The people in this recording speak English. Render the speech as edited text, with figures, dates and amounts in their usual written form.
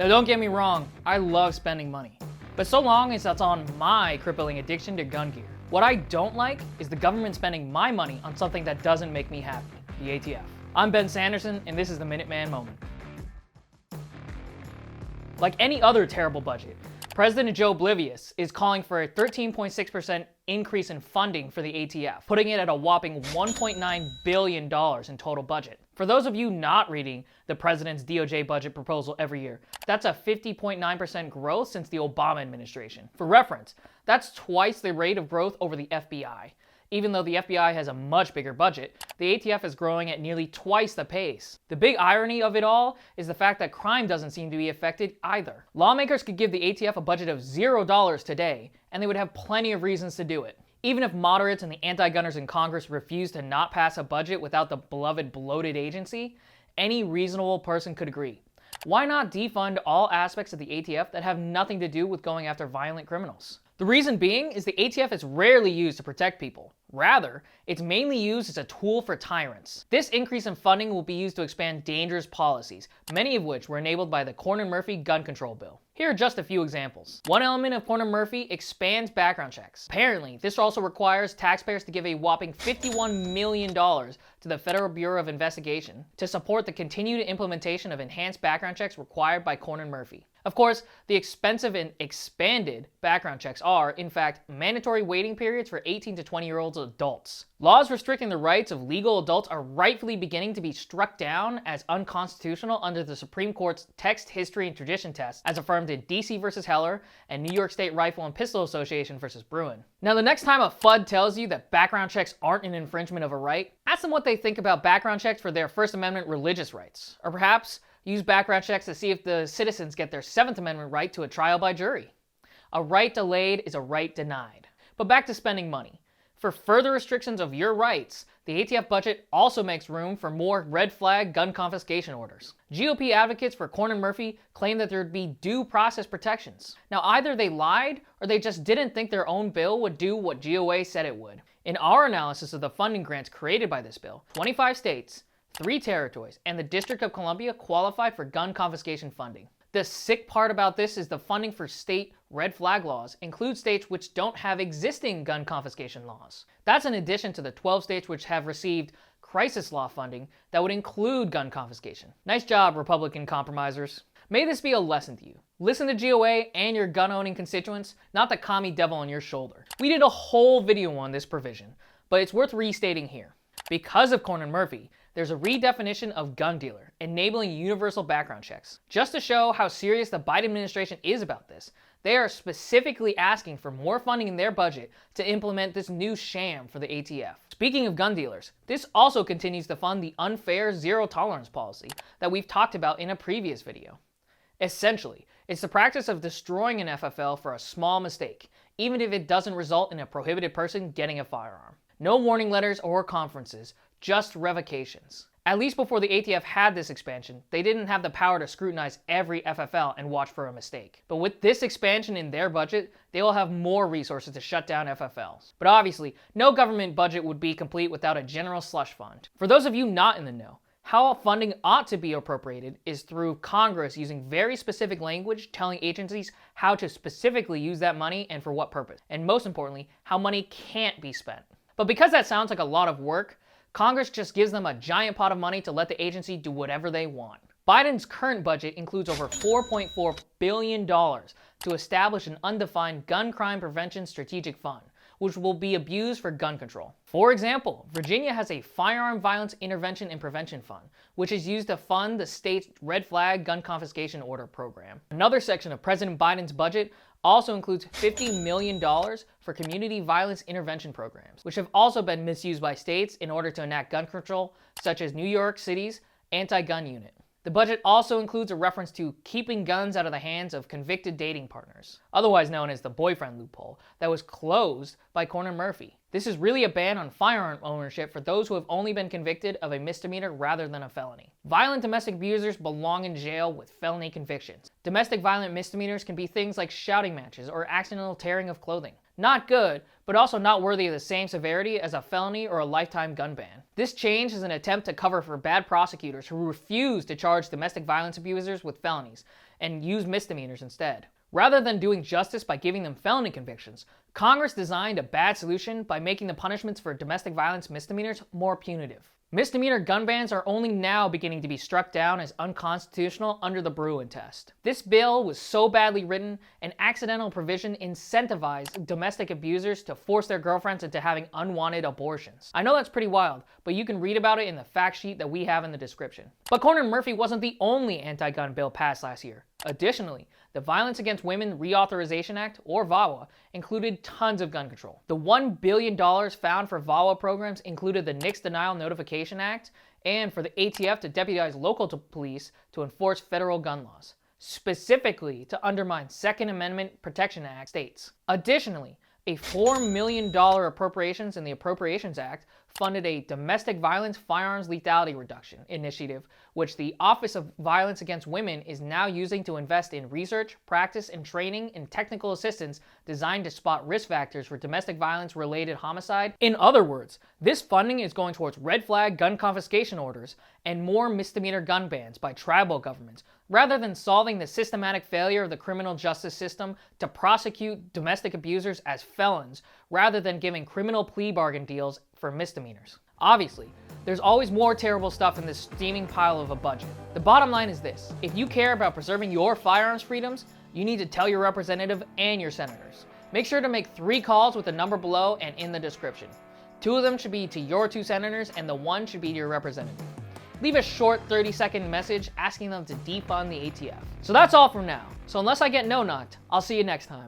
Now don't get me wrong, I love spending money, but so long as that's on my crippling addiction to gun gear. What I don't like is the government spending my money on something that doesn't make me happy, the ATF. I'm Ben Sanderson, and this is the Minuteman Moment. Like any other terrible budget, President Joe Oblivious is calling for a 13.6% increase in funding for the ATF, putting it at a whopping $1.9 billion in total budget. For those of you not reading the president's DOJ budget proposal every year, that's a 50.9% growth since the Obama administration. For reference, that's twice the rate of growth over the FBI. Even though the FBI has a much bigger budget, the ATF is growing at nearly twice the pace. The big irony of it all is the fact that crime doesn't seem to be affected either. Lawmakers could give the ATF a budget of $0 today, and they would have plenty of reasons to do it. Even if moderates and the anti-gunners in Congress refuse to not pass a budget without the beloved bloated agency, any reasonable person could agree. Why not defund all aspects of the ATF that have nothing to do with going after violent criminals? The reason being is the ATF is rarely used to protect people. Rather, it's mainly used as a tool for tyrants. This increase in funding will be used to expand dangerous policies, many of which were enabled by the Cornyn-Murphy gun control bill. Here are just a few examples. One element of Cornyn-Murphy expands background checks. Apparently, this also requires taxpayers to give a whopping $51 million to the Federal Bureau of Investigation to support the continued implementation of enhanced background checks required by Cornyn-Murphy. Of course, the expensive and expanded background checks are, in fact, mandatory waiting periods for 18 to 20-year-old adults. Laws restricting the rights of legal adults are rightfully beginning to be struck down as unconstitutional under the Supreme Court's text, history, and tradition test, as affirmed in DC v. Heller and New York State Rifle and Pistol Association v. Bruin. Now, the next time a FUD tells you that background checks aren't an infringement of a right, ask them what they think about background checks for their First Amendment religious rights. Or perhaps use background checks to see if the citizens get their Seventh Amendment right to a trial by jury. A right delayed is a right denied. But back to spending money. For further restrictions of your rights, the ATF budget also makes room for more red flag gun confiscation orders. GOP advocates for Cornyn-Murphy claim that there would be due process protections. Now, either they lied or they just didn't think their own bill would do what GOA said it would. In our analysis of the funding grants created by this bill, 25 states, 3 territories, and the District of Columbia qualify for gun confiscation funding. The sick part about this is the funding for state red flag laws includes states which don't have existing gun confiscation laws. That's in addition to the 12 states which have received crisis law funding that would include gun confiscation. Nice job, Republican compromisers. May this be a lesson to you. Listen to GOA and your gun-owning constituents, not the commie devil on your shoulder. We did a whole video on this provision, but it's worth restating here. Because of Cornyn-Murphy, there's a redefinition of gun dealer, enabling universal background checks. Just to show how serious the Biden administration is about this, they are specifically asking for more funding in their budget to implement this new sham for the ATF. Speaking of gun dealers, this also continues to fund the unfair zero tolerance policy that we've talked about in a previous video. Essentially, it's the practice of destroying an FFL for a small mistake, even if it doesn't result in a prohibited person getting a firearm. No warning letters or conferences, just revocations. At least before the ATF had this expansion, they didn't have the power to scrutinize every FFL and watch for a mistake. But with this expansion in their budget, they will have more resources to shut down FFLs. But obviously, no government budget would be complete without a general slush fund. For those of you not in the know, how funding ought to be appropriated is through Congress using very specific language telling agencies how to specifically use that money and for what purpose. And most importantly, how money can't be spent. But because that sounds like a lot of work, Congress just gives them a giant pot of money to let the agency do whatever they want. Biden's current budget includes over $4.4 billion to establish an undefined gun crime prevention strategic fund, which will be abused for gun control. For example, Virginia has a firearm violence intervention and prevention fund, which is used to fund the state's red flag gun confiscation order program. Another section of President Biden's budget also includes $50 million for community violence intervention programs, which have also been misused by states in order to enact gun control, such as New York City's anti-gun unit. The budget also includes a reference to keeping guns out of the hands of convicted dating partners, otherwise known as the boyfriend loophole, that was closed by Cornyn-Murphy. This is really a ban on firearm ownership for those who have only been convicted of a misdemeanor rather than a felony. Violent domestic abusers belong in jail with felony convictions. Domestic violent misdemeanors can be things like shouting matches or accidental tearing of clothing. Not good, but also not worthy of the same severity as a felony or a lifetime gun ban. This change is an attempt to cover for bad prosecutors who refuse to charge domestic violence abusers with felonies, and use misdemeanors instead. Rather than doing justice by giving them felony convictions, Congress designed a bad solution by making the punishments for domestic violence misdemeanors more punitive. Misdemeanor gun bans are only now beginning to be struck down as unconstitutional under the Bruin test. This bill was so badly written, an accidental provision incentivized domestic abusers to force their girlfriends into having unwanted abortions. I know that's pretty wild, but you can read about it in the fact sheet that we have in the description. But Cornyn-Murphy wasn't the only anti-gun bill passed last year. Additionally, the Violence Against Women Reauthorization Act, or VAWA, included tons of gun control. The $1 billion found for VAWA programs included the Nix Denial Notification Act, and for the ATF to deputize local police to enforce federal gun laws, specifically to undermine Second Amendment Protection Act states. Additionally, a $4 million appropriations in the Appropriations Act funded a domestic violence firearms lethality reduction initiative, which the Office of Violence Against Women is now using to invest in research, practice, and training and technical assistance designed to spot risk factors for domestic violence-related homicide. In other words, this funding is going towards red flag gun confiscation orders and more misdemeanor gun bans by tribal governments, rather than solving the systematic failure of the criminal justice system to prosecute domestic abusers as felons, rather than giving criminal plea bargain deals for misdemeanors. Obviously, there's always more terrible stuff in this steaming pile of a budget. The bottom line is this: if you care about preserving your firearms freedoms, you need to tell your representative and your senators. Make sure to make 3 calls with the number below and in the description. 2 of them should be to your 2 senators, and the 1 should be to your representative. Leave a short 30-second message asking them to defund the ATF. So that's all from now. So unless I get no-knocked, I'll see you next time.